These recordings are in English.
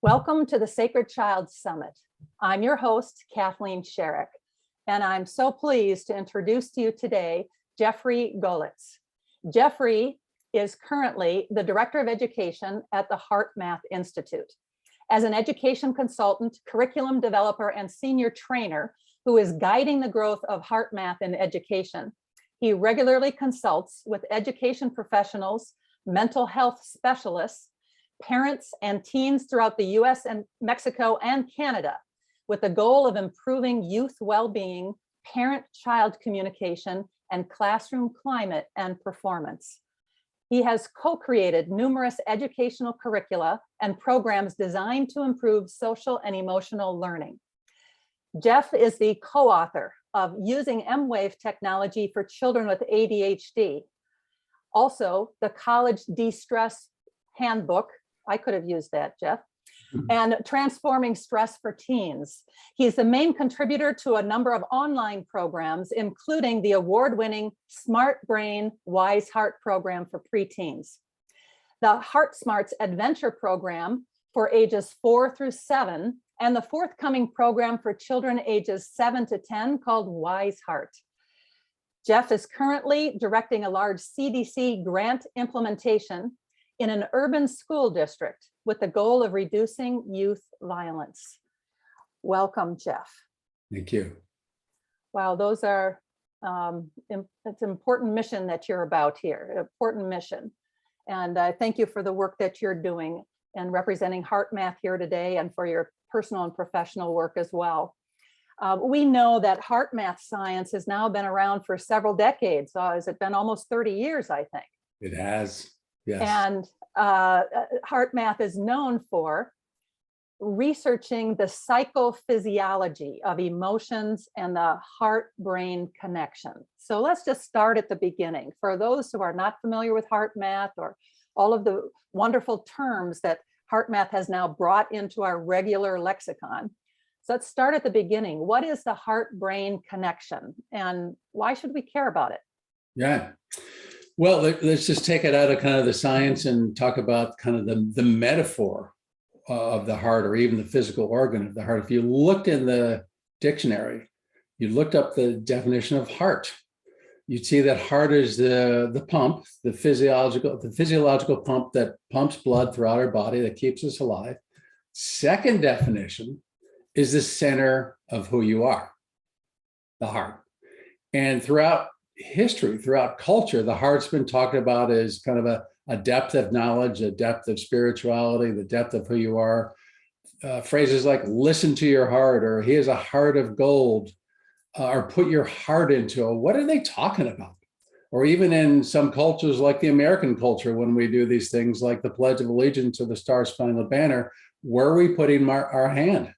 Welcome to the Sacred Child Summit. I'm your host, Kathleen Sherrick, and I'm so pleased to introduce to you today Jeffrey Goelitz. Jeffrey is currently the Director of Education at the HeartMath Institute. As an education consultant, curriculum developer, and senior trainer who is guiding the growth of HeartMath in education, he regularly consults with education professionals, mental health specialists, parents, and teens throughout the US and Mexico and Canada with the goal of improving youth well-being, parent-child communication, and classroom climate and performance. He has co-created numerous educational curricula and programs designed to improve social and emotional learning. Jeff is the co-author of Using M-Wave Technology for Children with ADHD. Also, the College De-Stress Handbook. I could have used that, Jeff. And Transforming Stress for Teens. He's the main contributor to a number of online programs, including the award-winning Smart Brain Wise Heart program for preteens, the Heart Smarts Adventure program for ages 4 through 7, and the forthcoming program for children ages 7 to 10 called Wise Heart. Jeff is currently directing a large CDC grant implementation in an urban school district with the goal of reducing youth violence. Welcome, Jeff. Thank you. Wow, those are, it's an important mission that you're about here, an important mission. And thank you for the work that you're doing and representing HeartMath here today, and for your personal and professional work as well. We know that HeartMath science has now been around for several decades. Has it been almost 30 years, I think? It has. Yes. And HeartMath is known for researching the psychophysiology of emotions and the heart-brain connection. So let's just start at the beginning. For those who are not familiar with HeartMath or all of the wonderful terms that HeartMath has now brought into our regular lexicon. So let's start at the beginning. What is the heart-brain connection, and why should we care about it? Yeah. Well, let's just take it out of kind of the science and talk about kind of the metaphor of the heart, or even the physical organ of the heart. If you looked in the dictionary, you looked up the definition of heart, you'd see that heart is the pump, the physiological pump that pumps blood throughout our body, that keeps us alive. Second definition is the center of who you are, the heart. And throughout history, throughout culture, the heart's been talked about as kind of a depth of knowledge, a depth of spirituality, the depth of who you are. Phrases like listen to your heart, or he has a heart of gold, or put your heart into it. What are they talking about? Or even in some cultures like the American culture, when we do these things like the Pledge of Allegiance or the Star Spangled Banner, where are we putting our hand?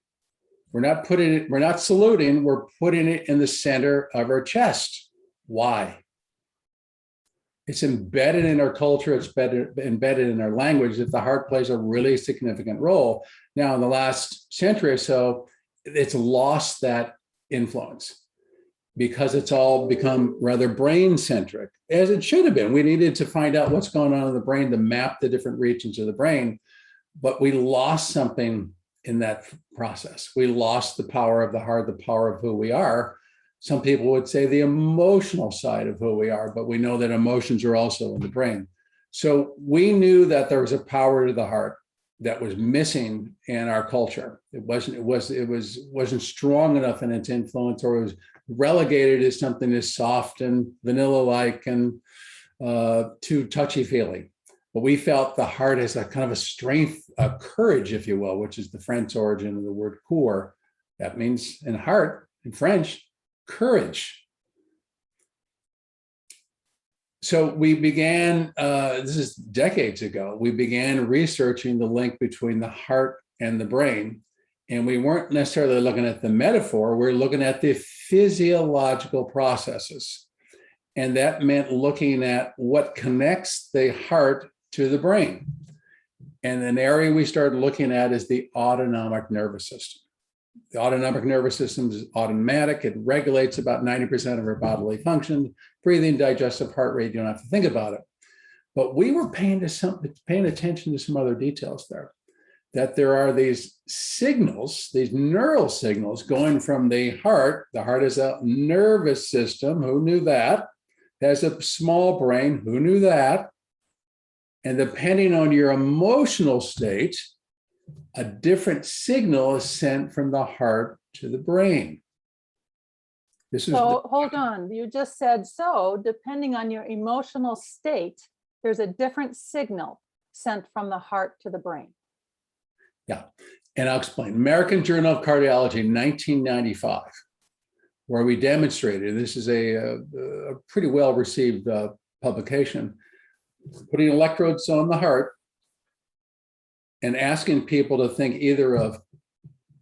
We're not saluting, we're putting it in the center of our chest. Why? It's embedded in our culture, it's embedded in our language, that the heart plays a really significant role. Now, in the last century or so, it's lost that influence because it's all become rather brain-centric, as it should have been. We needed to find out what's going on in the brain to map the different regions of the brain, but we lost something in that process. We lost the power of the heart, the power of who we are. Some people would say the emotional side of who we are, but we know that emotions are also in the brain. So we knew that there was a power to the heart that was missing in our culture. It wasn't strong enough in its influence, or it was relegated as something as soft and vanilla-like and too touchy-feely. But we felt the heart has a kind of a strength, a courage, if you will, which is the French origin of the word coeur. That means in heart, in French, courage. So we began, this is decades ago, we began researching the link between the heart and the brain. And we weren't necessarily looking at the metaphor, we're looking at the physiological processes. And that meant looking at what connects the heart to the brain. And an area we started looking at is the autonomic nervous system. The autonomic nervous system is automatic. It regulates about 90% of our bodily function, breathing, digestive, heart rate. You don't have to think about it. But we were paying attention to some other details there. that there are these signals, these neural signals going from the heart. The heart is a nervous system. Who knew that? It has a small brain. Who knew that? And depending on your emotional state, a different signal is sent from the heart to the brain. This is So hold on, you just said, so depending on your emotional state, there's a different signal sent from the heart to the brain. Yeah, and I'll explain. American Journal of Cardiology, 1995, where we demonstrated, this is a pretty well-received publication, putting electrodes on the heart and asking people to think either of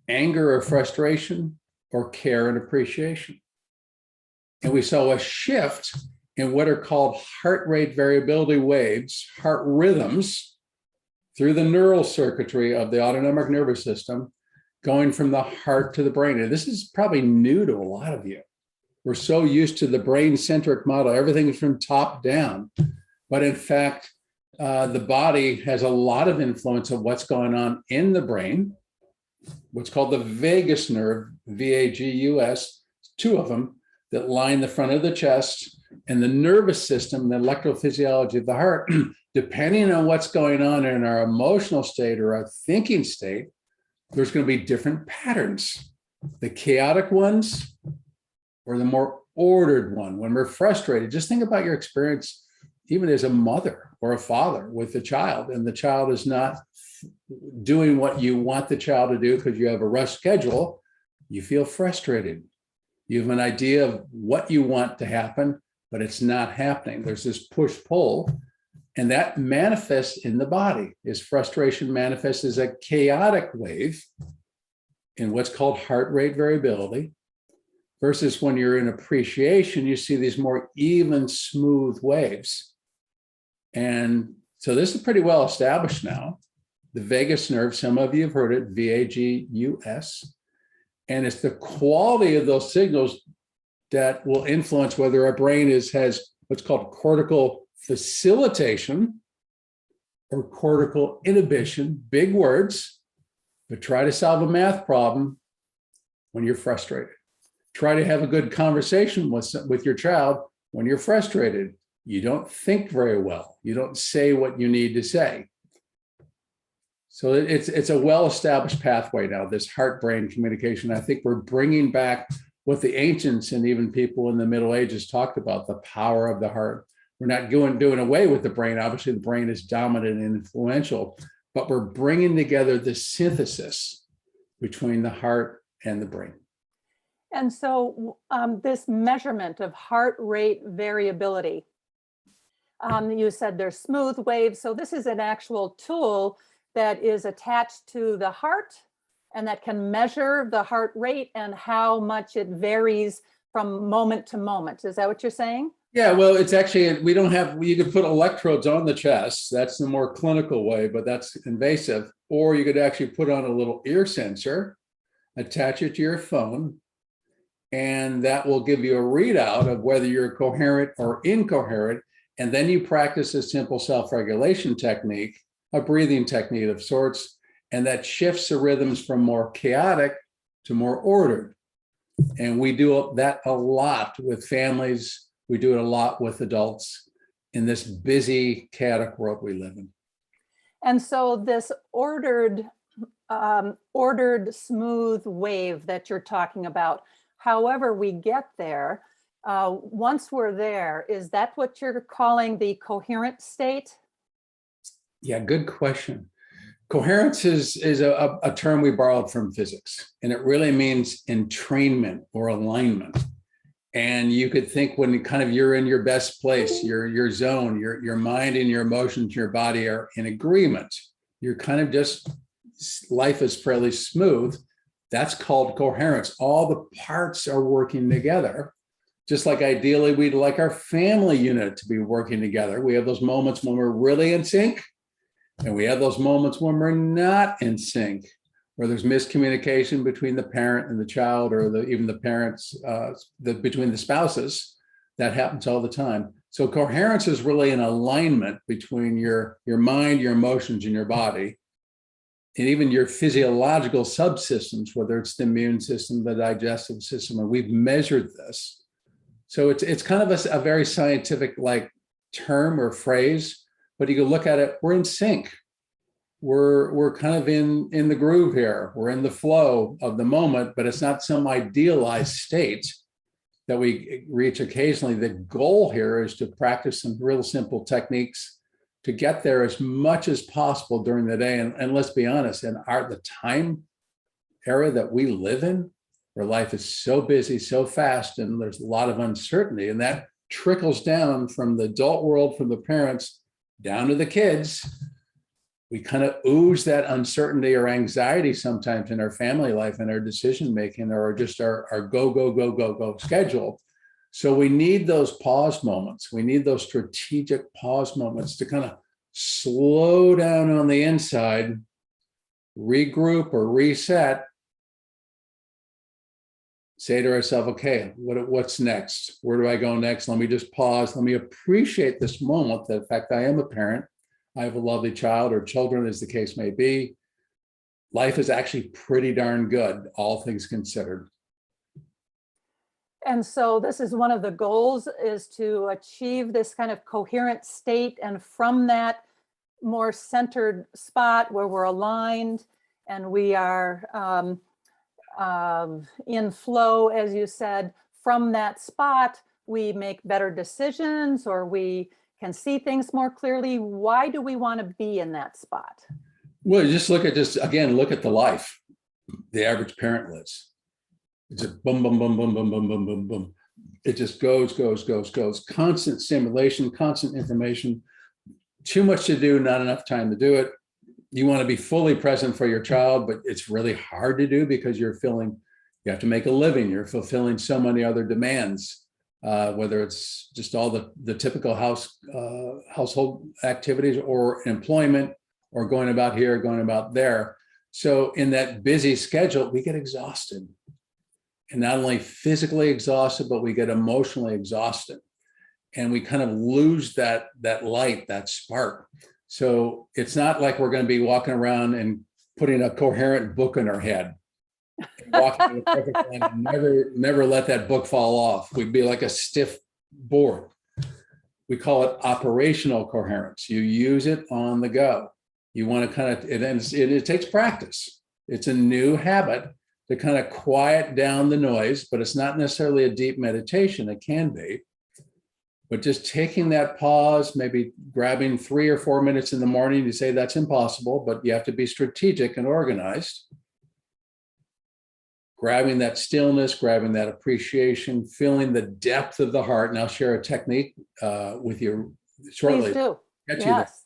anger or frustration or care and appreciation. And we saw a shift in what are called heart rate variability waves, heart rhythms, through the neural circuitry of the autonomic nervous system, going from the heart to the brain. And this is probably new to a lot of you. We're so used to the brain-centric model, everything is from top down. But in fact, the body has a lot of influence of what's going on in the brain, what's called the vagus nerve, VAGUS, two of them that line the front of the chest, and the nervous system, the electrophysiology of the heart. Depending on what's going on in our emotional state or our thinking state, there's going to be different patterns. The chaotic ones or the more ordered one. When we're frustrated, just think about your experience even as a mother or a father with the child, and the child is not doing what you want the child to do because you have a rush schedule. You feel frustrated. You have an idea of what you want to happen, but it's not happening. There's this push-pull, and that manifests in the body. As frustration manifests as a chaotic wave in what's called heart rate variability, versus when you're in appreciation, you see these more even, smooth waves. And so this is pretty well established now. The vagus nerve, some of you have heard it, VAGUS. And it's the quality of those signals that will influence whether our brain has what's called cortical facilitation or cortical inhibition, big words, but try to solve a math problem when you're frustrated. Try to have a good conversation with your child when you're frustrated. You don't think very well. You don't say what you need to say. So it's a well-established pathway now, this heart-brain communication. I think we're bringing back what the ancients and even people in the Middle Ages talked about, the power of the heart. We're not doing away with the brain. Obviously, the brain is dominant and influential, but we're bringing together the synthesis between the heart and the brain. And so this measurement of heart rate variability, you said there's smooth waves. So this is an actual tool that is attached to the heart and that can measure the heart rate and how much it varies from moment to moment. Is that what you're saying? Yeah, well, it's actually, you could put electrodes on the chest. That's the more clinical way, but that's invasive. Or you could actually put on a little ear sensor, attach it to your phone, and that will give you a readout of whether you're coherent or incoherent. And then you practice a simple self-regulation technique, a breathing technique of sorts, and that shifts the rhythms from more chaotic to more ordered. And we do that a lot with families. We do it a lot with adults in this busy, chaotic world we live in. And so this ordered, smooth wave that you're talking about, however we get there, once we're there, is that what you're calling the coherent state? Yeah, good question. Coherence is a term we borrowed from physics, and it really means entrainment or alignment. And you could think when kind of you're in your best place, your zone, your mind and your emotions, your body are in agreement. You're kind of just, life is fairly smooth. That's called coherence. All the parts are working together. Just like ideally, we'd like our family unit to be working together. We have those moments when we're really in sync, and we have those moments when we're not in sync, where there's miscommunication between the parent and the child, or even the parents, between the spouses. That happens all the time. So coherence is really an alignment between your mind, your emotions, and your body. and even your physiological subsystems, whether it's the immune system, the digestive system, and we've measured this. So it's kind of a very scientific like term or phrase, but you can look at it, we're in sync. We're kind of in the groove here. We're in the flow of the moment, but it's not some idealized state that we reach occasionally. The goal here is to practice some real simple techniques to get there as much as possible during the day. And let's be honest, in the time era that we live in, where life is so busy, so fast, and there's a lot of uncertainty, and that trickles down from the adult world, from the parents, down to the kids. We kind of ooze that uncertainty or anxiety sometimes in our family life and our decision making, or just our go schedule. So we need those pause moments. We need those strategic pause moments to kind of slow down on the inside, regroup or reset, say to ourselves, okay, what's next? Where do I go next? Let me just pause. Let me appreciate this moment that, in fact, I am a parent. I have a lovely child or children, as the case may be. Life is actually pretty darn good, all things considered. And so this is one of the goals, is to achieve this kind of coherent state. And from that more centered spot where we're aligned and we are in flow, as you said, from that spot, we make better decisions, or we can see things more clearly. Why do we want to be in that spot? Well, just look at this again, look at the life the average parent lives. It's just boom, boom, boom, boom, boom, boom, boom, boom, boom. It just goes. Constant stimulation, constant information, too much to do, not enough time to do it. You want to be fully present for your child, but it's really hard to do because you have to make a living. You're fulfilling so many other demands. Whether it's just all the typical household activities, or employment, or going about here, going about there. So in that busy schedule, we get exhausted, and not only physically exhausted, but we get emotionally exhausted, and we kind of lose that light, that spark. So it's not like we're going to be walking around and putting a coherent book in our head, walking in a perfect line, and never let that book fall off. We'd be like a stiff board. We call it operational coherence. You use it on the go. You want to kind of, it takes practice. It's a new habit to kind of quiet down the noise, but it's not necessarily a deep meditation. It can be, but just taking that pause, maybe grabbing 3 or 4 minutes in the morning. You say that's impossible, but you have to be strategic and organized. Grabbing that stillness, grabbing that appreciation, feeling the depth of the heart. And I'll share a technique with you shortly. Please do.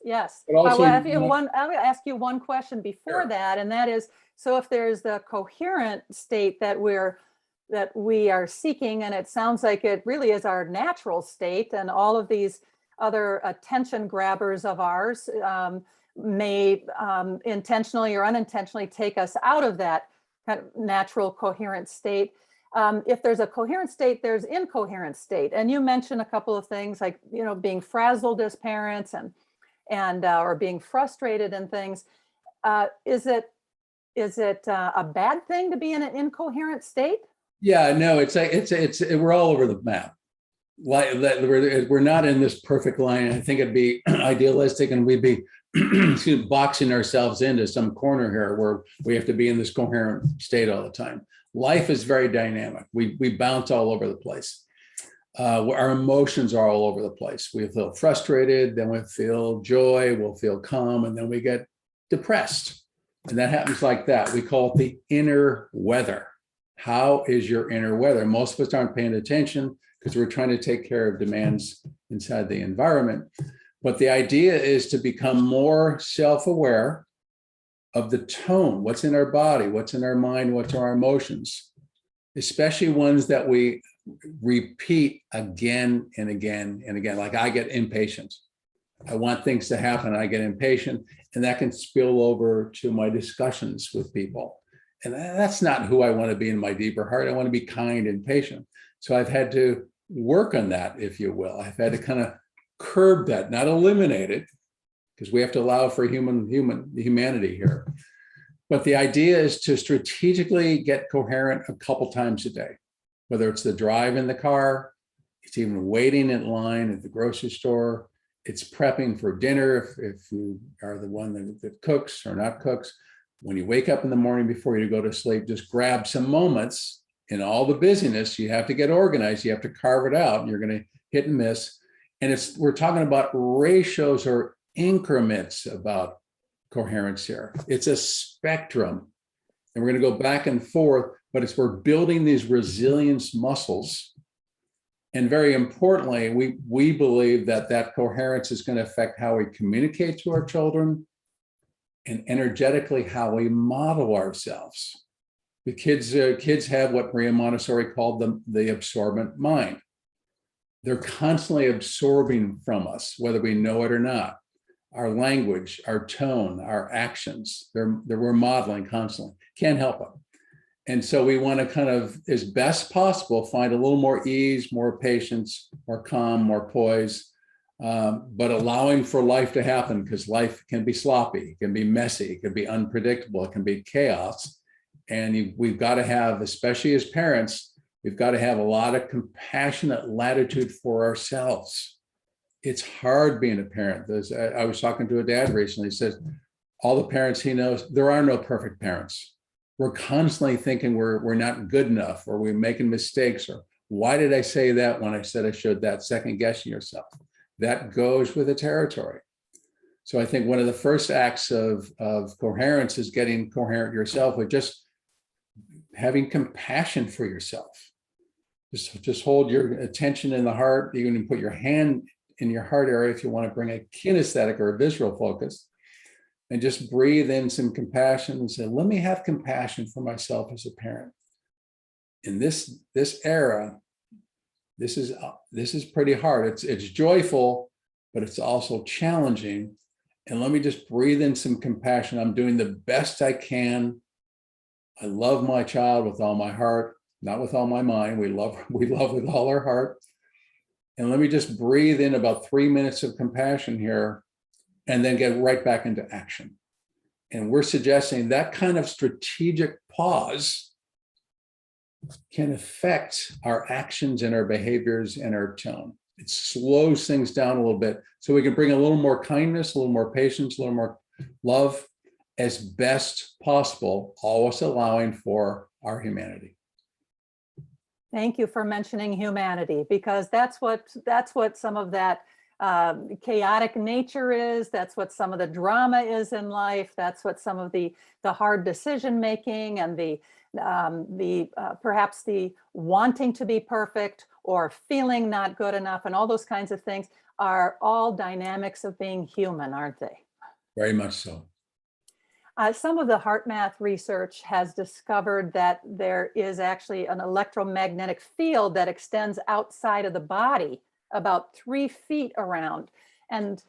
Yes. But also, I'll ask you one question before Sure. that, and that is, so if there's the coherent state that we are seeking, and it sounds like it really is our natural state, and all of these other attention grabbers of ours may intentionally or unintentionally take us out of that kind of natural coherent state. If there's a coherent state, there's incoherent state. And you mentioned a couple of things like, being frazzled as parents and or being frustrated and things. Is it a bad thing to be in an incoherent state? Yeah, no, we're all over the map. Like we're not in this perfect line. I think it'd be idealistic, and we'd be boxing ourselves into some corner here where we have to be in this coherent state all the time. Life is very dynamic. We bounce all over the place. Our emotions are all over the place. We feel frustrated, then we feel joy, we'll feel calm, and then we get depressed. And that happens like that. We call it the inner weather. How is your inner weather? Most of us aren't paying attention because we're trying to take care of demands inside the environment. But the idea is to become more self-aware of the tone, what's in our body, what's in our mind, what's our emotions, especially ones that we repeat again and again and again. Like I get impatient. I want things to happen. I get impatient, and that can spill over to my discussions with people. And that's not who I want to be in my deeper heart. I want to be kind and patient. So I've had to work on that, if you will. I've had to kind of curb that, not eliminate it, because we have to allow for humanity here. But the idea is to strategically get coherent a couple times a day, whether it's the drive in the car, it's even waiting in line at the grocery store, it's prepping for dinner if you are the one that cooks or not cooks. When you wake up in the morning before you go to sleep, just grab some moments. In all the busyness, you have to get organized, you have to carve it out, and you're going to hit and miss. And we're talking about ratios or increments about coherence here. It's a spectrum, and we're going to go back and forth, but we're building these resilience muscles. And very importantly, we believe that coherence is going to affect how we communicate to our children and energetically how we model ourselves. The kids have what Maria Montessori called the absorbent mind. They're constantly absorbing from us, whether we know it or not. Our language, our tone, our actions, we're modeling constantly. Can't help it. And so we want to kind of, as best possible, find a little more ease, more patience, more calm, more poise, but allowing for life to happen, because life can be sloppy, it can be messy, it can be unpredictable, it can be chaos. And we've got to have, especially as parents, we've got to have a lot of compassionate latitude for ourselves. It's hard being a parent. I was talking to a dad recently. He says, all the parents he knows, there are no perfect parents. We're constantly thinking we're not good enough, or we're making mistakes, or why did I say that when I said I should, that second guessing yourself. That goes with the territory. So I think one of the first acts of coherence is getting coherent yourself with just having compassion for yourself. Just hold your attention in the heart. You can put your hand in your heart area if you want to bring a kinesthetic or a visual focus, and just breathe in some compassion and say, let me have compassion for myself as a parent. In this era, this is pretty hard. It's joyful, but it's also challenging. And let me just breathe in some compassion. I'm doing the best I can. I love my child with all my heart, not with all my mind. We love with all our heart. And let me just breathe in about 3 minutes of compassion here, and then get right back into action. And we're suggesting that kind of strategic pause can affect our actions and our behaviors and our tone. It slows things down a little bit so we can bring a little more kindness, a little more patience, a little more love as best possible, always allowing for our humanity. Thank you for mentioning humanity, because that's what some of that chaotic nature is. That's what some of the drama is in life. That's what some of the hard decision making and the perhaps the wanting to be perfect or feeling not good enough and all those kinds of things are all dynamics of being human, aren't they? Very much so. Some of the HeartMath research has discovered that there is actually an electromagnetic field that extends outside of the body about 3 feet around. And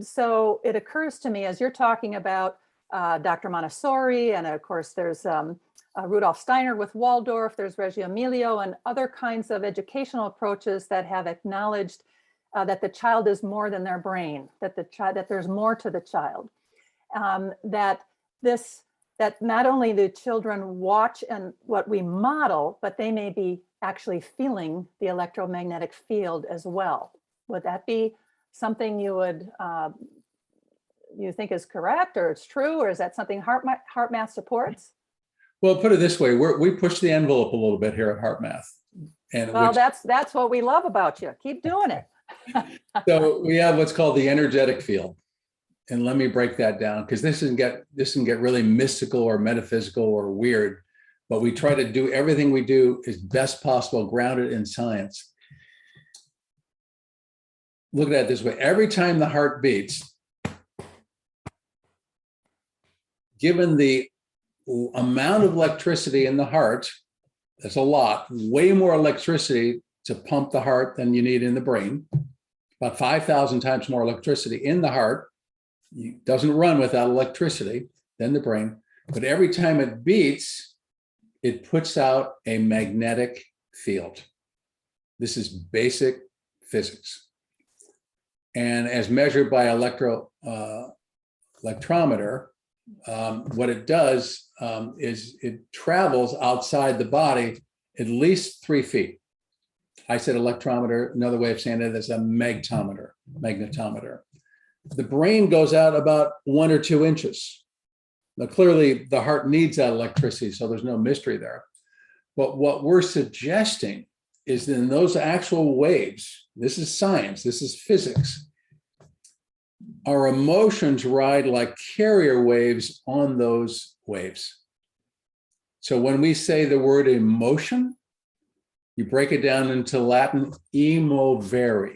so it occurs to me as you're talking about Dr. Montessori, and of course there's Rudolf Steiner with Waldorf, there's Reggio Emilio, and other kinds of educational approaches that have acknowledged that the child is more than their brain, that there's more to the child. That not only the children watch and what we model, but they may be actually feeling the electromagnetic field as well. Would that be something you think is correct, or it's true, or is that something HeartMath supports? Well, put it this way, we push the envelope a little bit here at HeartMath. And well, that's what we love about you. Keep doing it. So we have what's called the energetic field. And let me break that down, because this can get really mystical or metaphysical or weird, but we try to do everything we do as best possible, grounded in science. Look at it this way. Every time the heart beats, given the amount of electricity in the heart, that's a lot, way more electricity to pump the heart than you need in the brain, about 5,000 times more electricity in the heart. It doesn't run without electricity than the brain, but every time it beats, it puts out a magnetic field. This is basic physics. And as measured by electrometer, what it does is it travels outside the body at least 3 feet. I said electrometer. Another way of saying it is a magnetometer. The brain goes out about 1 or 2 inches. Now, clearly, the heart needs that electricity, so there's no mystery there. But what we're suggesting is that in those actual waves, this is science, this is physics, our emotions ride like carrier waves on those waves. So when we say the word emotion, you break it down into Latin, emovere.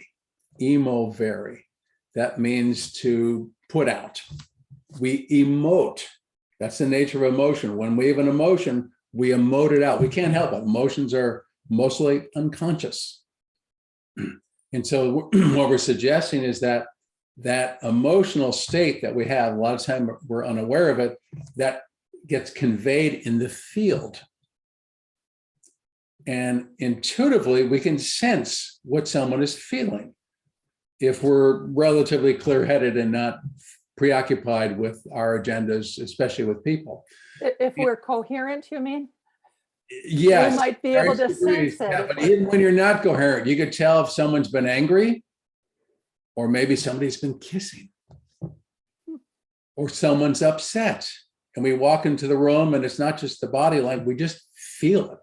That means to put out. We emote. That's the nature of emotion. When we have an emotion, we emote it out. We can't help it. Emotions are mostly unconscious. And so what we're suggesting is that emotional state that we have, a lot of time we're unaware of it, that gets conveyed in the field. And intuitively, we can sense what someone is feeling if we're relatively clear-headed and not preoccupied with our agendas, especially with people. If we're coherent, you mean? Yes. We might be able to sense it. Yeah, but even when you're not coherent, you could tell if someone's been angry, or maybe somebody's been kissing, or someone's upset. And we walk into the room and it's not just the body language, we just feel it.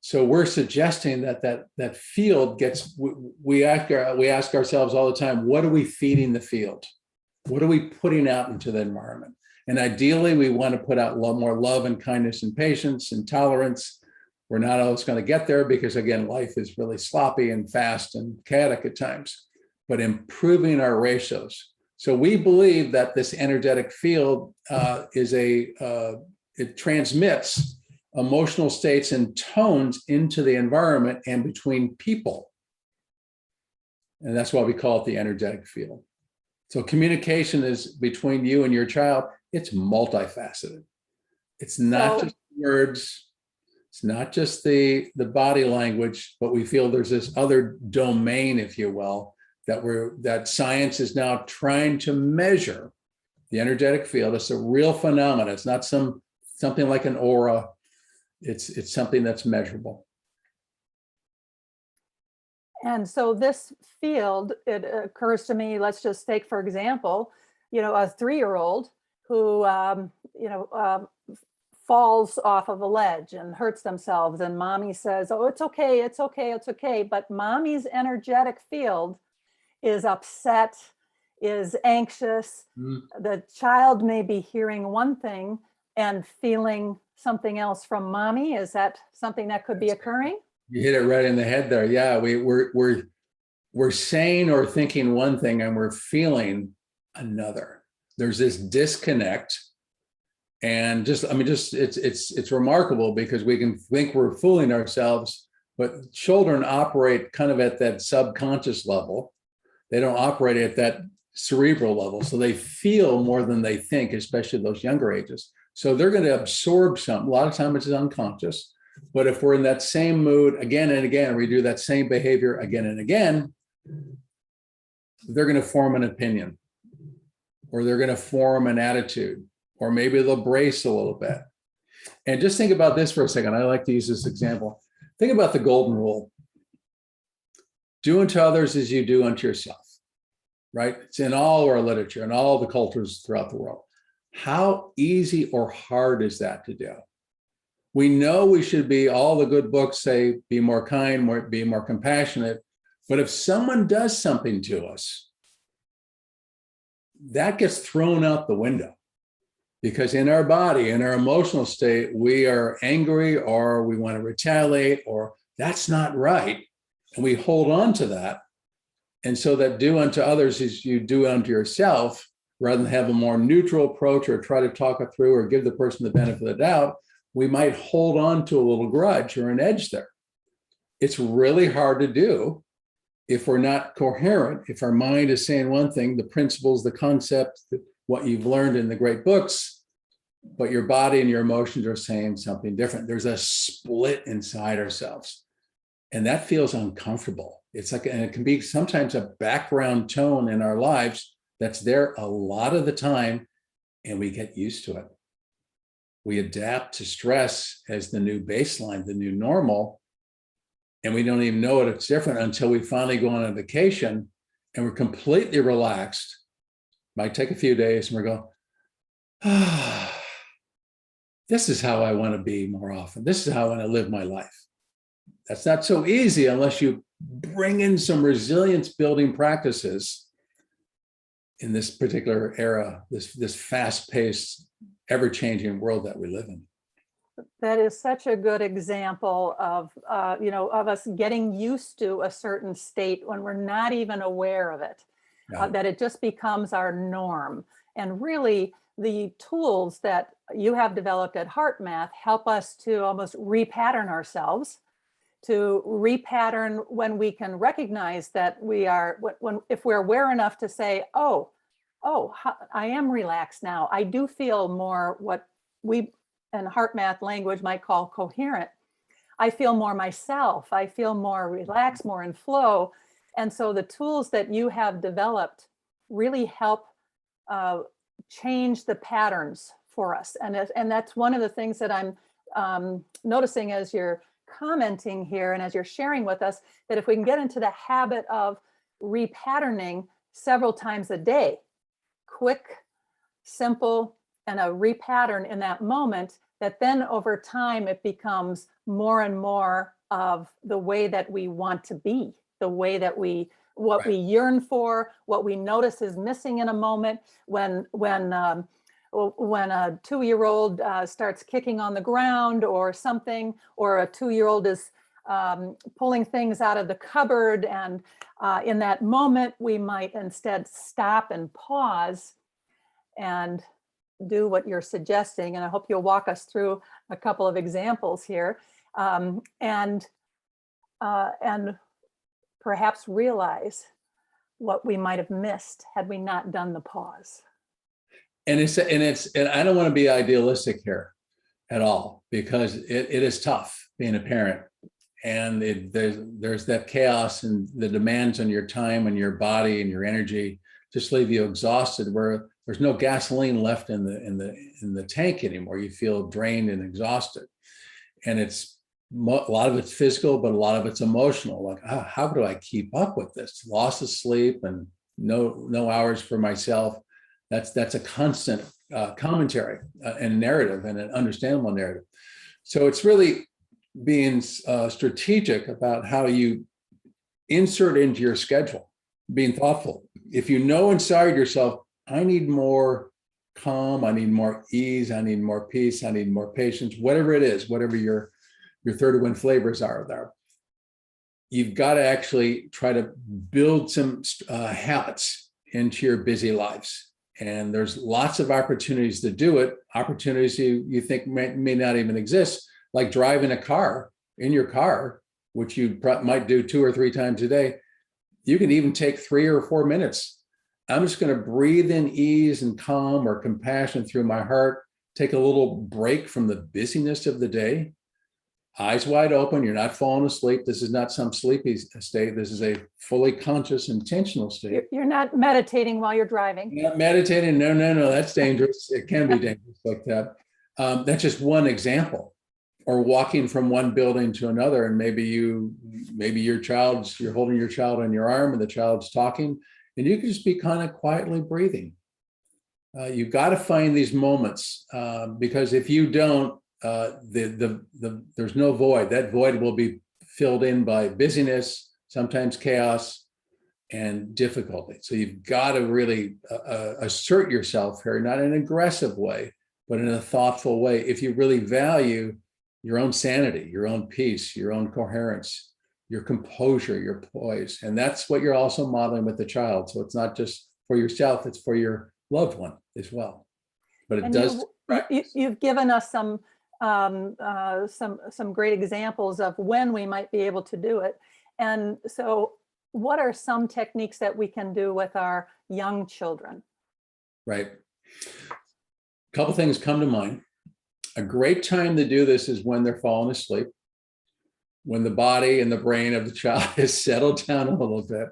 So we're suggesting that field gets, we ask ourselves all the time, what are we feeding the field? What are we putting out into the environment? And ideally, we want to put out a lot more love and kindness and patience and tolerance. We're not always going to get there because, again, life is really sloppy and fast and chaotic at times, but improving our ratios. So we believe that this energetic field it transmits emotional states and tones into the environment and between people. And that's why we call it the energetic field. So communication is between you and your child. It's multifaceted. It's not just words. It's not just the body language, but we feel there's this other domain, if you will, that science is now trying to measure the energetic field. It's a real phenomenon. It's not something like an aura. It's something that's measurable. And so this field, it occurs to me, let's just take, for example, a 3-year-old who, falls off of a ledge and hurts themselves. And mommy says, oh, it's okay, it's okay, it's okay. But mommy's energetic field is upset, is anxious. The child may be hearing one thing and feeling something else from mommy. Is that something that could be occurring? You hit it right in the head there. Yeah, we're saying or thinking one thing and we're feeling another. There's this disconnect, and it's remarkable because we can think we're fooling ourselves, but children operate kind of at that subconscious level. They don't operate at that cerebral level, so they feel more than they think, especially those younger ages. So they're going to absorb something. A lot of times it's unconscious. But if we're in that same mood again and again, we do that same behavior again and again, they're going to form an opinion, or they're going to form an attitude, or maybe they'll brace a little bit. And just think about this for a second. I like to use this example. Think about the golden rule. Do unto others as you do unto yourself, right? It's in all our literature and all the cultures throughout the world. How easy or hard is that to do? We know we should be, all the good books say, be more kind, be more compassionate. But if someone does something to us, that gets thrown out the window. Because in our body, in our emotional state, we are angry or we want to retaliate, or that's not right. And we hold on to that. And so that do unto others as you do unto yourself, rather than have a more neutral approach or try to talk it through or give the person the benefit of the doubt, we might hold on to a little grudge or an edge there. It's really hard to do if we're not coherent, if our mind is saying one thing, the principles, the concept, what you've learned in the great books, but your body and your emotions are saying something different. There's a split inside ourselves. And that feels uncomfortable. It's like, and it can be sometimes a background tone in our lives that's there a lot of the time. and we get used to it. We adapt to stress as the new baseline, the new normal, and we don't even know it, it's different until we finally go on a vacation and we're completely relaxed. Might take a few days and we're going, this is how I want to be more often. This is how I want to live my life. That's not so easy unless you bring in some resilience building practices in this particular era, this fast-paced, ever-changing world that we live in. That is such a good example of, of us getting used to a certain state when we're not even aware of it, that it just becomes our norm. And really, the tools that you have developed at HeartMath help us to almost repattern ourselves, to repattern when we can recognize that we are, if we're aware enough to say, oh, I am relaxed now. I do feel more what we in HeartMath language might call coherent. I feel more myself. I feel more relaxed, more in flow. And so the tools that you have developed really help change the patterns for us. And that's one of the things that I'm noticing as you're commenting here and as you're sharing with us, that if we can get into the habit of repatterning several times a day, quick, simple, and a repattern in that moment, that then over time it becomes more and more of the way that we want to be, the way that we we yearn for, what we notice is missing in a moment when a 2-year-old starts kicking on the ground or something, or a 2-year-old is pulling things out of the cupboard, and in that moment we might instead stop and pause and do what you're suggesting. And I hope you'll walk us through a couple of examples here, and perhaps realize what we might have missed had we not done the pause. And I don't want to be idealistic here at all, because it is tough being a parent, and there's that chaos and the demands on your time and your body and your energy just leave you exhausted, where there's no gasoline left in the tank anymore. You feel drained and exhausted, and a lot of it's physical, but a lot of it's emotional. Like, how do I keep up with this? Loss of sleep and no hours for myself. That's a constant commentary and narrative, and an understandable narrative. So it's really being strategic about how you insert into your schedule, being thoughtful. If you know inside yourself, I need more calm, I need more ease, I need more peace, I need more patience, whatever it is, whatever your 31 flavors are there, you've got to actually try to build some habits into your busy lives. And there's lots of opportunities to do it, opportunities you think may not even exist, like driving a car in your car, which you might do 2 or 3 times a day. You can even take 3 or 4 minutes. I'm just going to breathe in ease and calm or compassion through my heart, take a little break from the busyness of the day. Eyes wide open, you're not falling asleep. This is not some sleepy state. This is a fully conscious, intentional state. You're not meditating while you're driving. You're not meditating. No, that's dangerous. It can be dangerous like that. That's just one example. Or walking from one building to another, and maybe you're holding your child on your arm and the child's talking, and you can just be kind of quietly breathing. You've got to find these moments, because if you don't, there's no void. That void will be filled in by busyness, sometimes chaos, and difficulty. So you've got to really assert yourself here, not in an aggressive way, but in a thoughtful way. If you really value your own sanity, your own peace, your own coherence, your composure, your poise. And that's what you're also modeling with the child. So it's not just for yourself, it's for your loved one as well. But it does. You've given us some great examples of when we might be able to do it. And so what are some techniques that we can do with our young children? Right. A couple things come to mind. A great time to do this is when they're falling asleep, when the body and the brain of the child is settled down a little bit.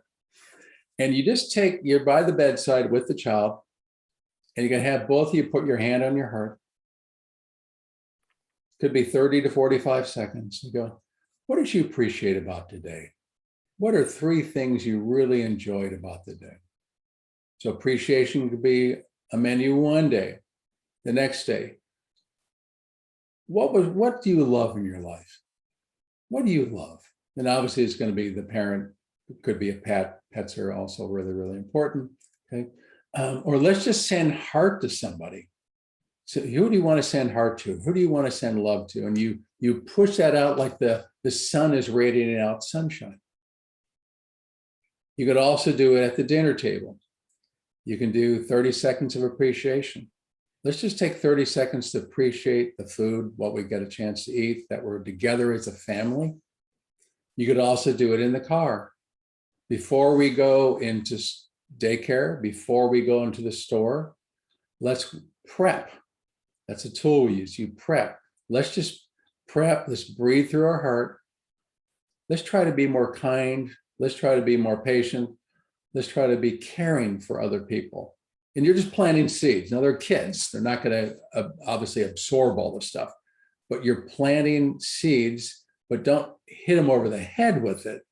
And you just you're by the bedside with the child, And you can have both of you put your hand on your heart. Could be 30 to 45 seconds. You go, what did you appreciate about today? What are 3 things you really enjoyed about the day? So appreciation could be a menu one day. The next day, what do you love in your life? What do you love? And obviously it's going to be the parent. It could be a pet. Pets are also really, really important. Okay. Or let's just send heart to somebody. So who do you want to send heart to? Who do you want to send love to? And you push that out like the sun is radiating out sunshine. You could also do it at the dinner table. You can do 30 seconds of appreciation. Let's just take 30 seconds to appreciate the food, what we get a chance to eat, that we're together as a family. You could also do it in the car. Before we go into daycare, before we go into the store, let's prep. That's a tool we use. You prep. Let's just prep. Let's breathe through our heart. Let's try to be more kind. Let's try to be more patient. Let's try to be caring for other people. And you're just planting seeds. Now they're kids. They're not going to obviously absorb all the stuff, but you're planting seeds, but don't hit them over the head with it.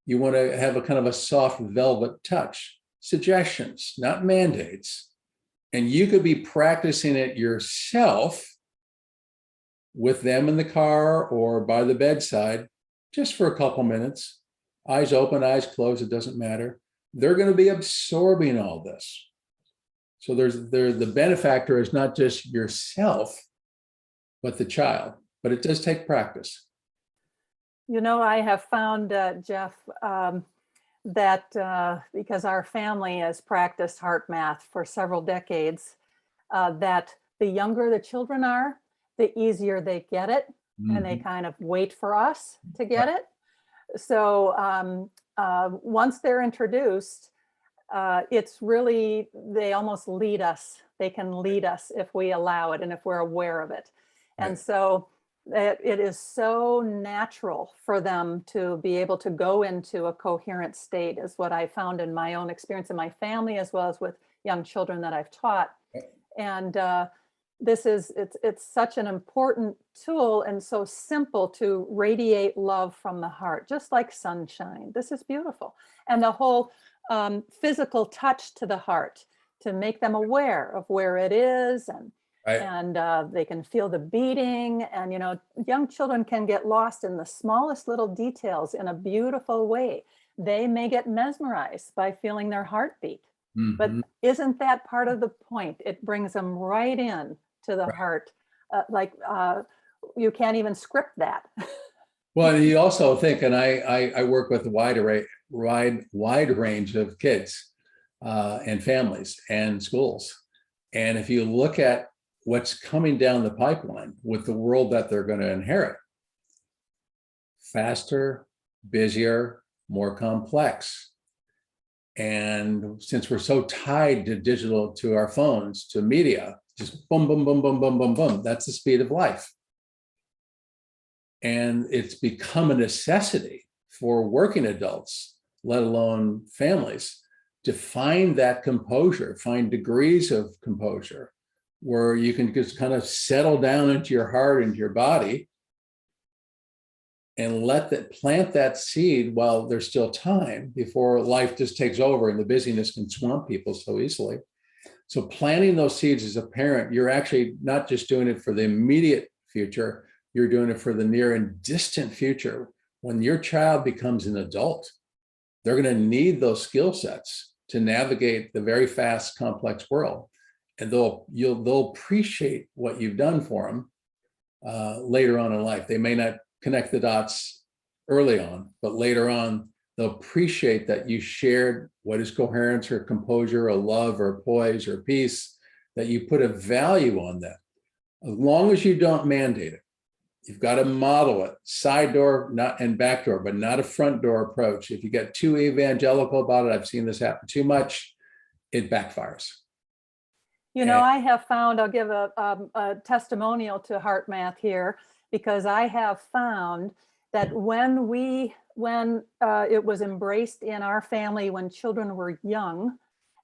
You want to have a kind of a soft velvet touch. Suggestions, not mandates. And you could be practicing it yourself with them in the car or by the bedside, just for a couple minutes. Eyes open, eyes closed, it doesn't matter. They're going to be absorbing all this. So the benefactor is not just yourself, but the child. But it does take practice. You know, I have found, Jeff, that because our family has practiced HeartMath for several decades, that the younger the children are, the easier they get it, and they kind of wait for us to get it. So once they're introduced, it's really, they almost lead us. They can lead us if we allow it and if we're aware of it. And so it is so natural for them to be able to go into a coherent state, is what I found in my own experience in my family, as well as with young children that I've taught. And it's such an important tool and so simple to radiate love from the heart, just like sunshine. This is beautiful. And the whole physical touch to the heart to make them aware of where it is, and they can feel the beating. And, you know, young children can get lost in the smallest little details in a beautiful way. They may get mesmerized by feeling their heartbeat. But isn't that part of the point? It brings them right in to the heart. You can't even script that. Well, you also think, and I work with a wide range of kids and families and schools. And if you look at what's coming down the pipeline with the world that they're going to inherit, faster, busier, more complex. And since we're so tied to digital, to our phones, to media, just boom, boom, boom, boom, boom, boom, boom, that's the speed of life. And it's become a necessity for working adults, let alone families, to find that composure, find degrees of composure where you can just kind of settle down into your heart, into your body, and plant that seed while there's still time before life just takes over and the busyness can swamp people so easily. So planting those seeds as a parent, you're actually not just doing it for the immediate future, you're doing it for the near and distant future. When your child becomes an adult, they're going to need those skill sets to navigate the very fast, complex world. And they'll appreciate what you've done for them later on in life. They may not connect the dots early on, but later on, they'll appreciate that you shared what is coherence or composure or love or poise or peace, that you put a value on that. As long as you don't mandate it, you've got to model it, side door and back door, but not a front door approach. If you get too evangelical about it, I've seen this happen too much, it backfires. You know, I have found, I'll give a testimonial to HeartMath here, because I have found that when it was embraced in our family when children were young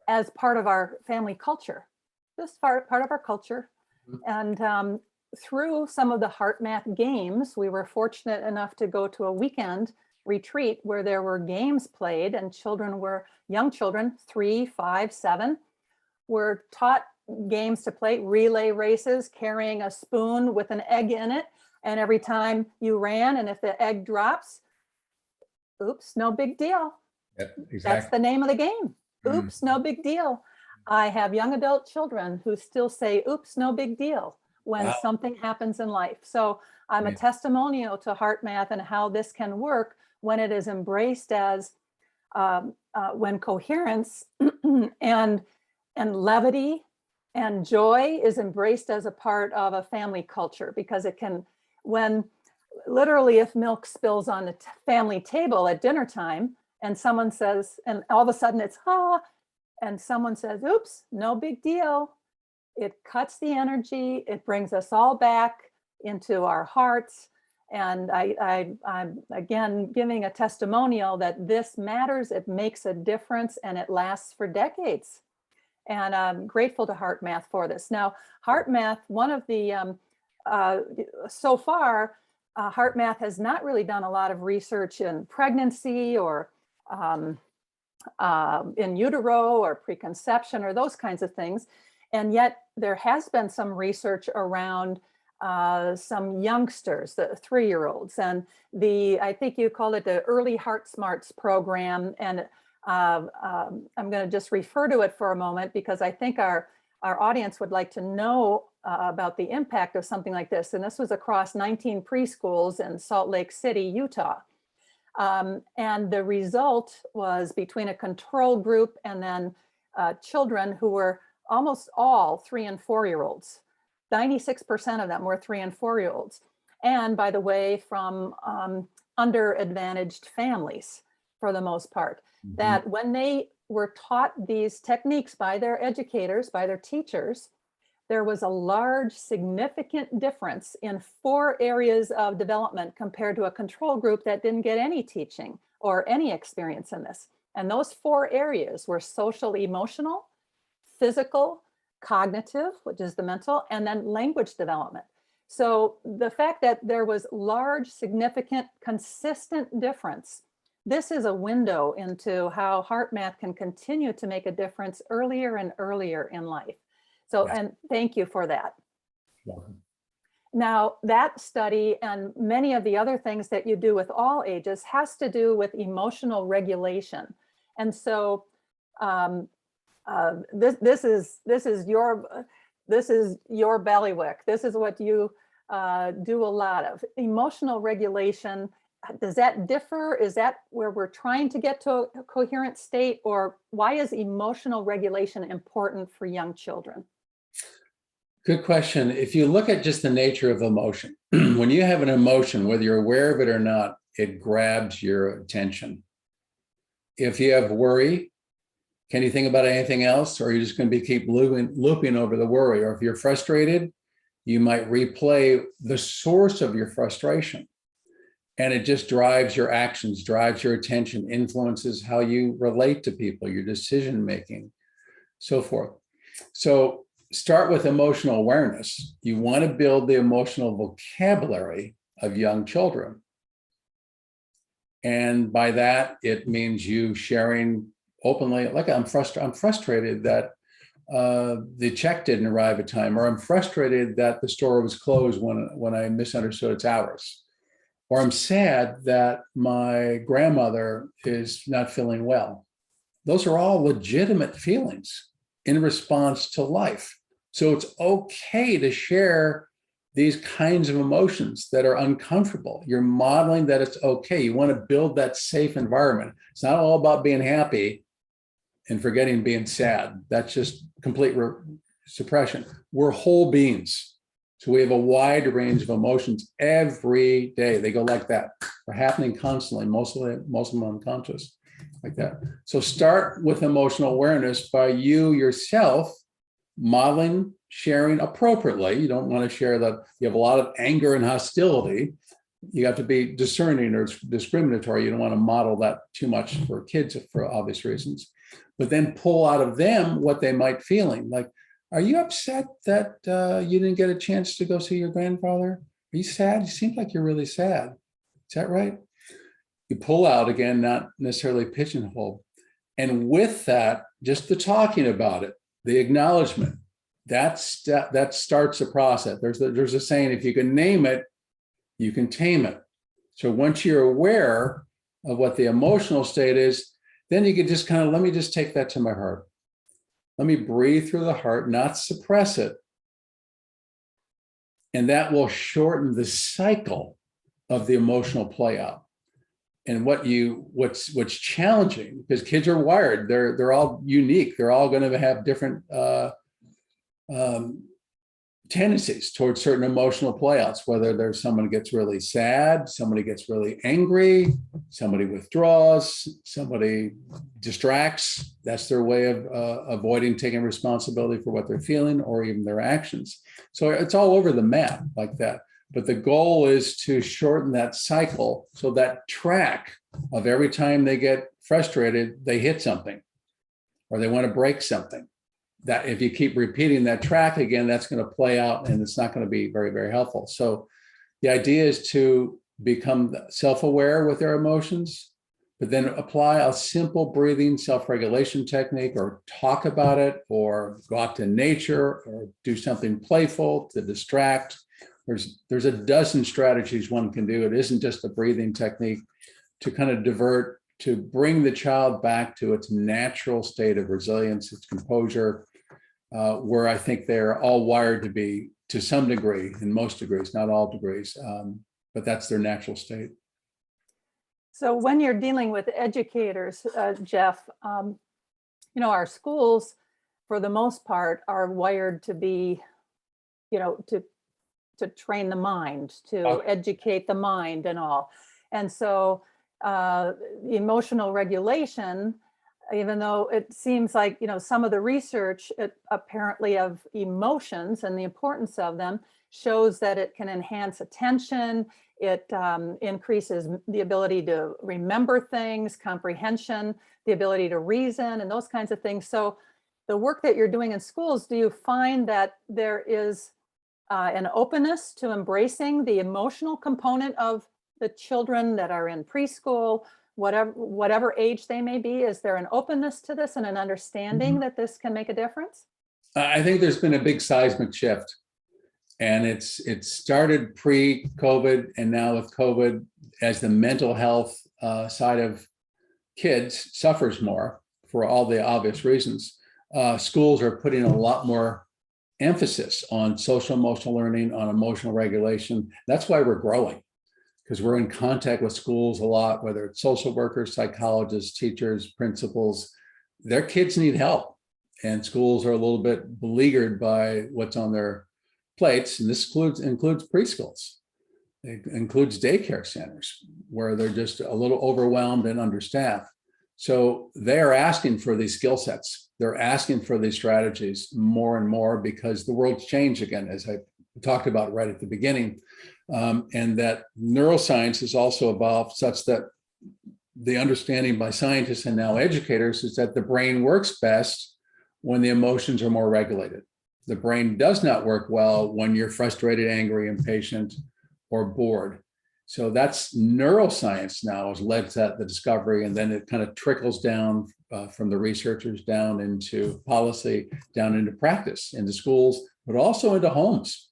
as part of our family culture, just part of our culture. And through some of the HeartMath games, we were fortunate enough to go to a weekend retreat where there were games played, and young children, 3, 5, 7, were taught games to play, relay races, carrying a spoon with an egg in it. And every time you ran, and if the egg drops, oops, no big deal. Yep, exactly. That's the name of the game. Oops, no big deal. I have young adult children who still say, oops, no big deal when something happens in life. So I'm a testimonial to HeartMath and how this can work when it is embraced as, when coherence and levity and joy is embraced as a part of a family culture, because it can, when literally if milk spills on the family table at dinner time and someone says, and all of a sudden it's, and someone says, oops, no big deal. It cuts the energy. It brings us all back into our hearts. And I'm again giving a testimonial that this matters. It makes a difference, and it lasts for decades. And I'm grateful to HeartMath for this. Now, HeartMath, one of the, so far, HeartMath has not really done a lot of research in pregnancy or in utero or preconception or those kinds of things. And yet there has been some research around some youngsters, the 3-year-olds, and I think you call it the Early Heart Smarts program. And I'm going to just refer to it for a moment, because I think our audience would like to know about the impact of something like this. And this was across 19 preschools in Salt Lake City, Utah. And the result was between a control group and then children who were almost all 3 and 4-year-olds. 96% of them were 3 and 4-year-olds. And by the way, from underadvantaged families for the most part, that when they were taught these techniques by their educators, by their teachers, there was a large, significant difference in 4 areas of development compared to a control group that didn't get any teaching or any experience in this. And those 4 areas were social, emotional, physical, cognitive, which is the mental, and then language development. So the fact that there was large, significant, consistent difference, this is a window into how HeartMath can continue to make a difference earlier and earlier in life. So, and thank you for that. Now, that study and many of the other things that you do with all ages has to do with emotional regulation. And so this is your bailiwick. This is what you do a lot of. Emotional regulation, does that differ? Is that where we're trying to get to a coherent state, or why is emotional regulation important for young children? Good question. If you look at just the nature of emotion, when you have an emotion, whether you're aware of it or not, it grabs your attention. If you have worry, can you think about anything else, or are you just going to keep looping over the worry? Or if you're frustrated, you might replay the source of your frustration. And it just drives your actions, drives your attention, influences how you relate to people, your decision-making, so forth. So start with emotional awareness. You want to build the emotional vocabulary of young children. And by that, it means you sharing openly, like I'm frustrated that the check didn't arrive at time, or I'm frustrated that the store was closed when I misunderstood its hours. Or I'm sad that my grandmother is not feeling well. Those are all legitimate feelings in response to life. So it's okay to share these kinds of emotions that are uncomfortable. You're modeling that it's okay. You want to build that safe environment. It's not all about being happy and forgetting being sad. That's just complete suppression. We're whole beings. So we have a wide range of emotions every day. They go like that. They're happening constantly, most of them unconscious, like that. So start with emotional awareness by you yourself modeling, sharing appropriately. You don't want to share that you have a lot of anger and hostility. You have to be discerning or discriminatory. You don't want to model that too much for kids for obvious reasons. But then pull out of them what they might feeling. Like, Are you upset that you didn't get a chance to go see your grandfather? Are you sad? You seem like you're really sad. Is that right? You pull out again, not necessarily pigeonhole. And with that, just the talking about it, the acknowledgement, that starts a process. There's a saying, if you can name it, you can tame it. So once you're aware of what the emotional state is, then you can just kind of, let me just take that to my heart. Let me breathe through the heart, not suppress it. And that will shorten the cycle of the emotional play out. And what's challenging, because kids are wired, they're all unique. They're all going to have different tendencies towards certain emotional playouts, whether there's someone gets really sad, somebody gets really angry, somebody withdraws, somebody distracts. That's their way of avoiding taking responsibility for what they're feeling or even their actions. So it's all over the map like that. But the goal is to shorten that cycle, so that track of every time they get frustrated, they hit something or they want to break something. That if you keep repeating that track again, that's going to play out and it's not going to be very, very helpful. So the idea is to become self-aware with their emotions, but then apply a simple breathing self-regulation technique, or talk about it, or go out to nature, or do something playful to distract. There's a dozen strategies one can do. It isn't just a breathing technique to kind of divert, to bring the child back to its natural state of resilience, its composure, where I think they're all wired to be to some degree, in most degrees, not all degrees, but that's their natural state. So when you're dealing with educators, Jeff, our schools, for the most part, are wired to be, to train the mind, to educate the mind and all. And so emotional regulation, even though it seems like, some of the research apparently of emotions and the importance of them shows that it can enhance attention, it increases the ability to remember things, comprehension, the ability to reason, and those kinds of things. So the work that you're doing in schools, do you find that there is an openness to embracing the emotional component of the children that are in preschool, whatever age they may be? Is there an openness to this and an understanding that this can make a difference? I think there's been a big seismic shift, and it started pre-COVID, and now with COVID, as the mental health side of kids suffers more for all the obvious reasons, schools are putting a lot more emphasis on social emotional learning, on emotional regulation. That's why we're growing, because we're in contact with schools a lot, whether it's social workers, psychologists, teachers, principals. Their kids need help, and schools are a little bit beleaguered by what's on their plates. And this includes preschools. It includes daycare centers where they're just a little overwhelmed and understaffed. So they're asking for these skill sets. They're asking for these strategies more and more, because the world's changed again, as I talked about right at the beginning. And that neuroscience has also evolved such that the understanding by scientists and now educators is that the brain works best when the emotions are more regulated. The brain does not work well when you're frustrated, angry, impatient, or bored. So that's neuroscience now has led to the discovery, and then it kind of trickles down from the researchers down into policy, down into practice, into schools, but also into homes.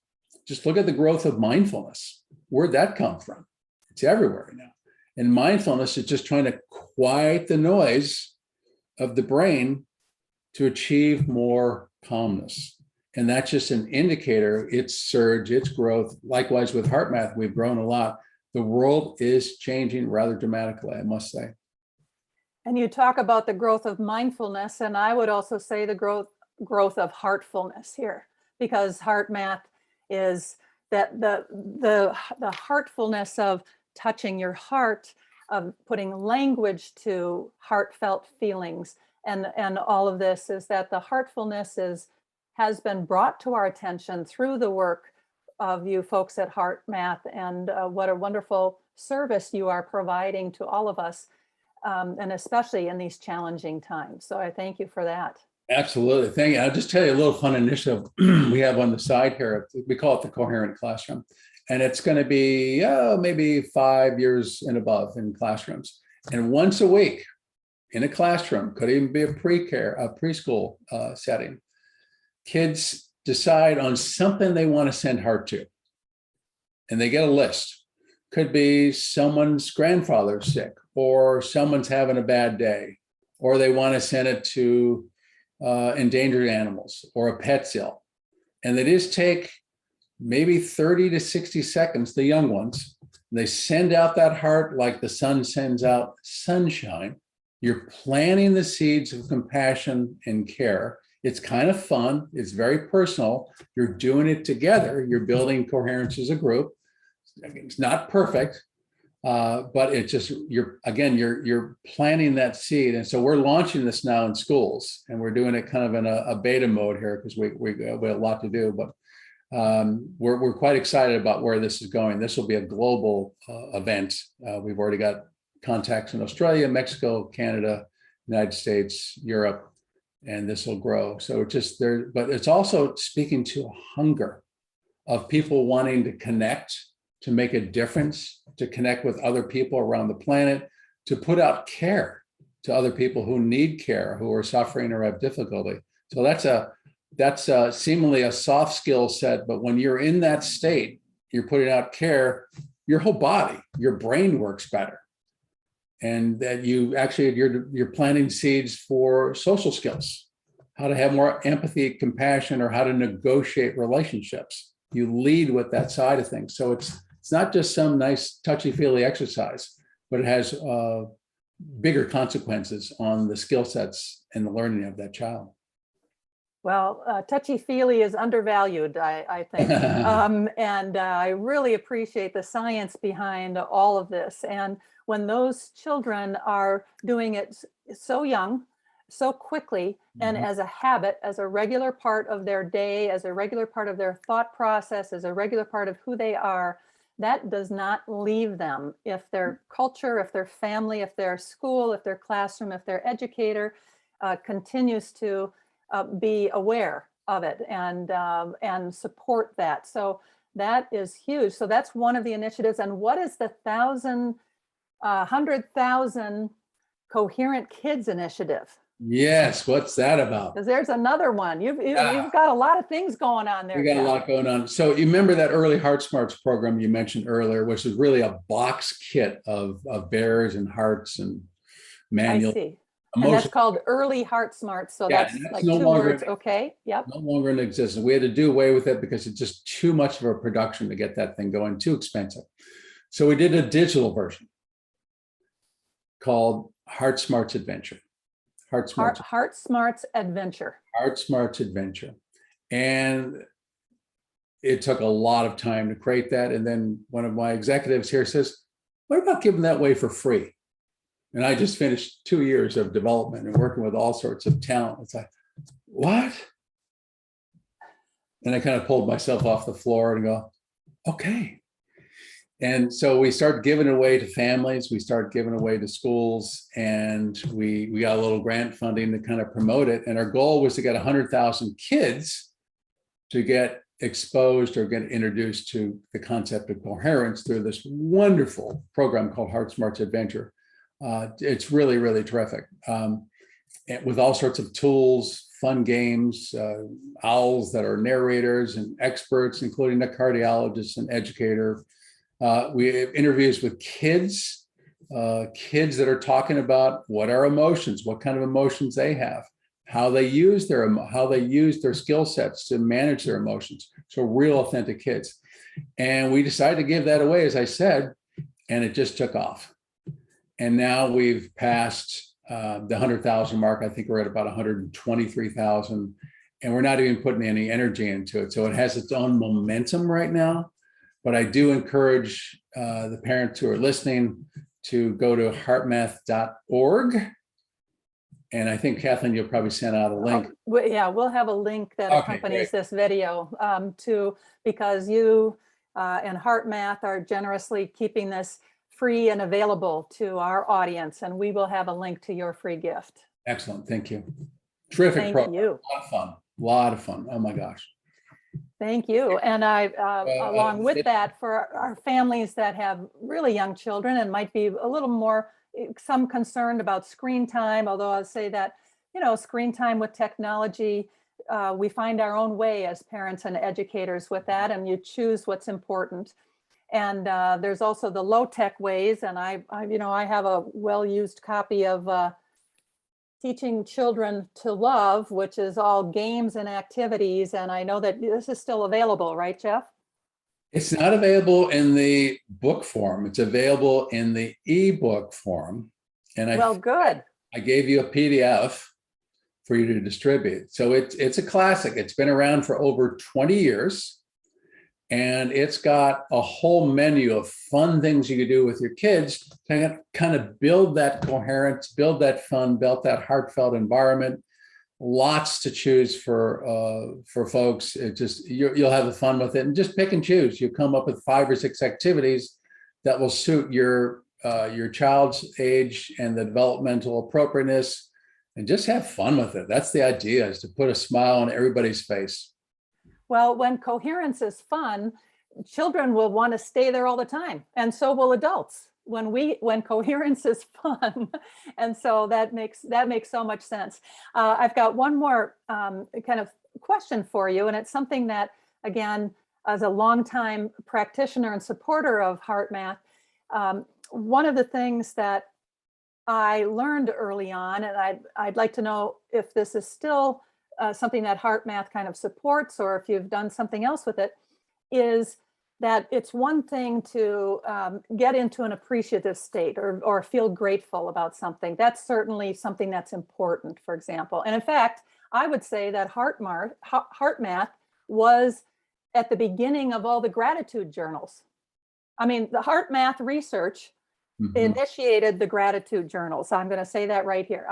Just look at the growth of mindfulness. Where'd that come from? It's everywhere now. And mindfulness is just trying to quiet the noise of the brain to achieve more calmness. And that's just an indicator, its surge, its growth. Likewise with HeartMath, we've grown a lot. The world is changing rather dramatically, I must say. And you talk about the growth of mindfulness, and I would also say the growth of heartfulness here, because HeartMath is that the heartfulness of touching your heart, of putting language to heartfelt feelings, and all of this is that the heartfulness has been brought to our attention through the work of you folks at HeartMath, and what a wonderful service you are providing to all of us, and especially in these challenging times. So I thank you for that. Absolutely. Thank you. I'll just tell you a little fun initiative we have on the side here. We call it the Coherent Classroom. And it's going to be maybe 5 years and above in classrooms. And once a week in a classroom, could even be a preschool setting, kids decide on something they want to send heart to. And they get a list. Could be someone's grandfather's sick, or someone's having a bad day, or they want to send it to endangered animals, or a pet's ill. And they just take maybe 30 to 60 seconds, the young ones, they send out that heart like the sun sends out sunshine. You're planting the seeds of compassion and care. It's kind of fun. It's very personal. You're doing it together. You're building coherence as a group. It's not perfect, but it's just, you're planting that seed. And so we're launching this now in schools, and we're doing it kind of in a beta mode here because we have a lot to do, but we're quite excited about where this is going. This will be a global event. We've already got contacts in Australia, Mexico, Canada, United States, Europe, and this will grow. So it's just there, but it's also speaking to a hunger of people wanting to connect, to make a difference, to connect with other people around the planet, to put out care to other people who need care, who are suffering or have difficulty. So that's seemingly a soft skill set, but when you're in that state, you're putting out care, your whole body, your brain works better. And that you're planting seeds for social skills, how to have more empathy, compassion, or how to negotiate relationships. You lead with that side of things. So it's not just some nice touchy-feely exercise, but it has bigger consequences on the skill sets and the learning of that child. Well, touchy-feely is undervalued, I think. And I really appreciate the science behind all of this. And when those children are doing it so young, so quickly, and as a habit, as a regular part of their day, as a regular part of their thought process, as a regular part of who they are, that does not leave them. If their culture, if their family, if their school, if their classroom, if their educator continues to be aware of it and support that. So that is huge. So that's one of the initiatives. And what is the 100,000 Coherent Kids Initiative? Yes, what's that about? Because there's another one. You've got a lot of things going on there. We got a lot going on. So you remember that early Heart Smarts program you mentioned earlier, which is really a box kit of bears and hearts and manual. I see. And that's called Early Heart Smarts. So that's like no 2 words. Okay. Yep. No longer in existence. We had to do away with it because it's just too much of a production to get that thing going, too expensive. So we did a digital version called Heart Smarts Adventure. Heart Smarts Adventure. Heart Smarts Adventure. And it took a lot of time to create that. And then one of my executives here says, what about giving that away for free? And I just finished 2 years of development and working with all sorts of talent. It's like, what? And I kind of pulled myself off the floor and go, okay. And so we started giving it away to families. We started giving away to schools, and we got a little grant funding to kind of promote it. And our goal was to get 100,000 kids to get exposed or get introduced to the concept of coherence through this wonderful program called Heart Smarts Adventure. It's really, really terrific. With all sorts of tools, fun games, owls that are narrators and experts, including a cardiologist and educator. We have interviews with kids that are talking about what are emotions, what kind of emotions they have, how they use their skill sets to manage their emotions. So real authentic kids. And we decided to give that away, as I said, and it just took off. And now we've passed the 100,000 mark. I think we're at about 123,000, and we're not even putting any energy into it. So it has its own momentum right now. But I do encourage the parents who are listening to go to heartmath.org. And I think, Kathleen, you'll probably send out a link. Yeah, we'll have a link that accompanies this video because you and HeartMath are generously keeping this free and available to our audience. And we will have a link to your free gift. Excellent. Thank you. Terrific Thank program. you. A lot of fun. A lot of fun. Oh my gosh. Thank you. And along with It- that, for our families that have really young children and might be a little more, some concerned about screen time, although I'll say that, screen time with technology, we find our own way as parents and educators with that, and you choose what's important. And there's also the low-tech ways, and I have a well-used copy of Teaching Children to Love, which is all games and activities. And I know that this is still available, right, Jeff? It's not available in the book form. It's available in the ebook form. And Well, good. I gave you a PDF for you to distribute. So it's a classic. It's been around for over 20 years. And it's got a whole menu of fun things you can do with your kids to kind of build that coherence, build that fun, build that heartfelt environment. Lots to choose for folks. It just you'll have the fun with it, and just pick and choose. You come up with 5 or 6 activities that will suit your child's age and the developmental appropriateness, and just have fun with it. That's the idea: is to put a smile on everybody's face. Well, when coherence is fun, children will want to stay there all the time, and so will adults when coherence is fun. And so that makes so much sense. I've got one more kind of question for you, and it's something that, again, as a longtime practitioner and supporter of HeartMath, one of the things that I learned early on, and I'd like to know if this is still something that HeartMath kind of supports, or if you've done something else with it, is that it's one thing to get into an appreciative state or feel grateful about something. That's certainly something that's important, for example. And in fact, I would say that HeartMath was at the beginning of all the gratitude journals. I mean, the HeartMath research initiated the gratitude journals. I'm going to say that right here.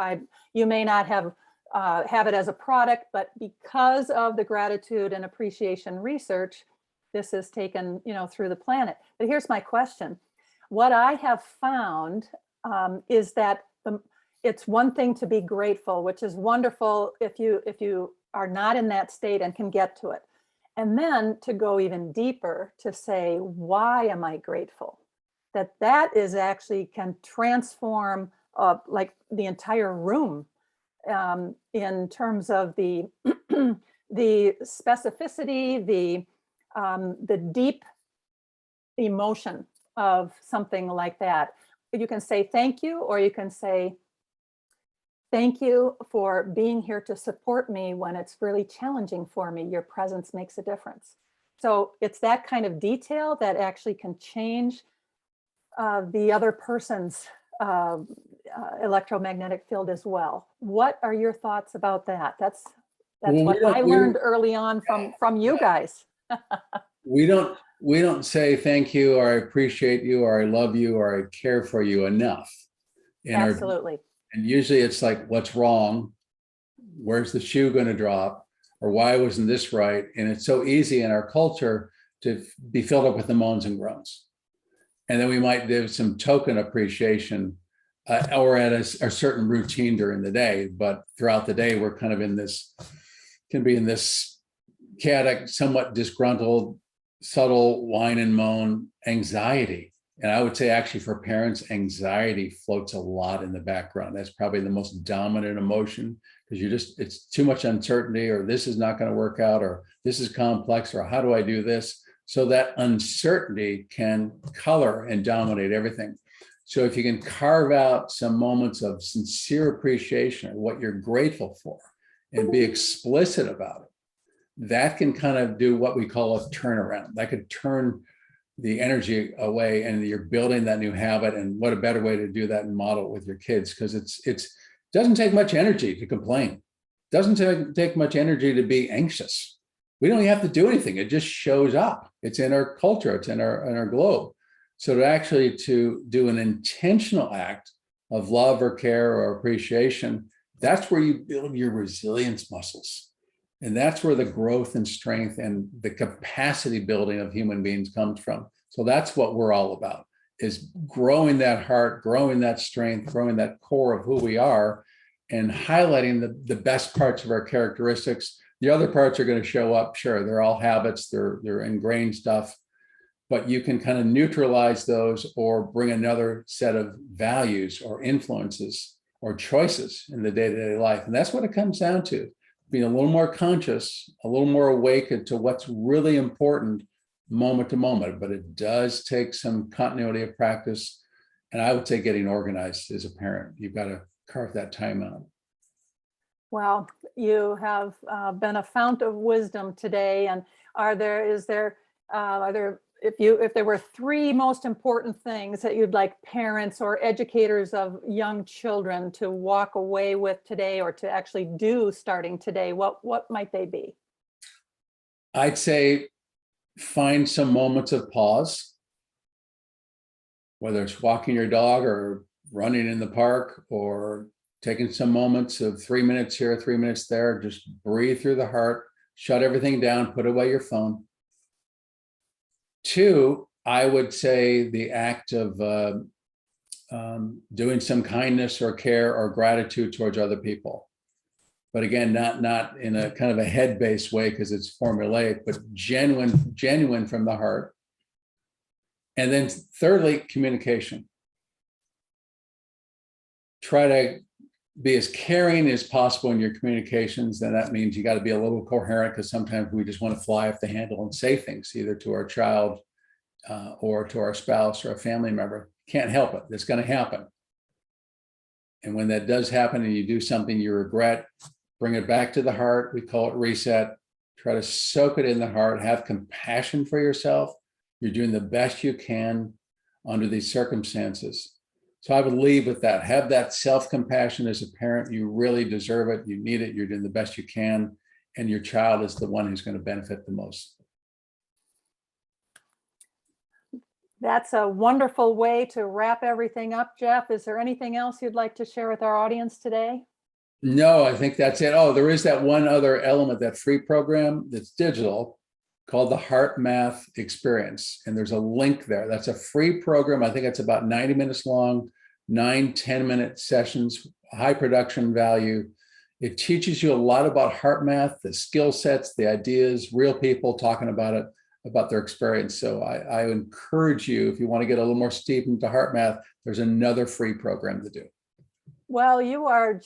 You may not have it as a product, but because of the gratitude and appreciation research, this is taken, through the planet. But here's my question. What I have found is that it's one thing to be grateful, which is wonderful if you are not in that state and can get to it. And then to go even deeper to say, why am I grateful? That is actually can transform like the entire room in terms of the the specificity, the deep emotion of something like that. You can say thank you, or you can say thank you for being here to support me when it's really challenging for me. Your presence makes a difference. So it's that kind of detail that actually can change the other person's electromagnetic field as well. What are your thoughts about that? That's what I learned early on from you guys. We don't say thank you, or I appreciate you, or I love you, or I care for you enough. Absolutely. And usually it's like, what's wrong? Where's the shoe going to drop? Or why wasn't this right? And it's so easy in our culture to be filled up with the moans and groans. And then we might give some token appreciation or at a certain routine during the day. But throughout the day, we're kind of can be in this chaotic, somewhat disgruntled, subtle whine and moan anxiety. And I would say actually for parents, anxiety floats a lot in the background. That's probably the most dominant emotion, because it's too much uncertainty, or this is not going to work out, or this is complex, or how do I do this? So that uncertainty can color and dominate everything. So if you can carve out some moments of sincere appreciation of what you're grateful for and be explicit about it, that can kind of do what we call a turnaround. That could turn the energy away, and you're building that new habit. And what a better way to do that and model it with your kids, because it doesn't take much energy to complain. It doesn't take much energy to be anxious. We don't have to do anything. It just shows up. It's in our culture. It's in our globe. So to do an intentional act of love or care or appreciation, that's where you build your resilience muscles. And that's where the growth and strength and the capacity building of human beings comes from. So that's what we're all about, is growing that heart, growing that strength, growing that core of who we are, and highlighting the best parts of our characteristics. The other parts are going to show up. Sure, they're all habits, they're ingrained stuff, but you can kind of neutralize those or bring another set of values or influences or choices in the day-to-day life. And that's what it comes down to, being a little more conscious, a little more awake to what's really important moment to moment. But it does take some continuity of practice. And I would say getting organized as a parent. You've got to carve that time out. Well, you have been a fount of wisdom today. And are there if there were three most important things that you'd like parents or educators of young children to walk away with today, or to actually do starting today, what might they be? I'd say find some moments of pause, whether it's walking your dog or running in the park or taking some moments of 3 minutes here, 3 minutes there. Just breathe through the heart, shut everything down, put away your phone. Two, I would say the act of doing some kindness or care or gratitude towards other people. But again, not in a kind of a head-based way because it's formulaic, but genuine from the heart. And then thirdly, communication. Try to be as caring as possible in your communications. And that means you got to be a little coherent, because sometimes we just want to fly off the handle and say things either to our child or to our spouse or a family member. Can't help it. It's going to happen. And when that does happen and you do something you regret, bring it back to the heart. We call it reset. Try to soak it in the heart. Have compassion for yourself. You're doing the best you can under these circumstances. So I would leave with that. Have that self-compassion as a parent. You really deserve it. You need it. You're doing the best you can. And your child is the one who's going to benefit the most. That's a wonderful way to wrap everything up, Jeff. Is there anything else you'd like to share with our audience today? No, I think that's it. Oh, there is that one other element, that free program that's digital called the HeartMath Experience. And there's a link there. That's a free program. I think it's about 90 minutes long, 9-10-minute sessions, high production value. It teaches you a lot about HeartMath, the skill sets, the ideas, real people talking about it, about their experience. So I encourage you, if you want to get a little more steep into HeartMath, there's another free program to do. Well, you are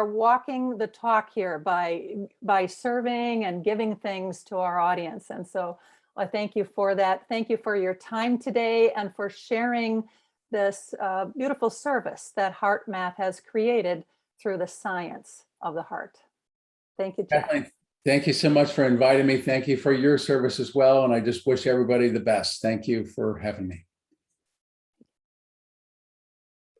walking the talk here by serving and giving things to our audience. And so I thank you for that. Thank you for your time today and for sharing this beautiful service that HeartMath has created through the science of the heart. Thank you, Jeff. Definitely. Thank you so much for inviting me. Thank you for your service as well. And I just wish everybody the best. Thank you for having me.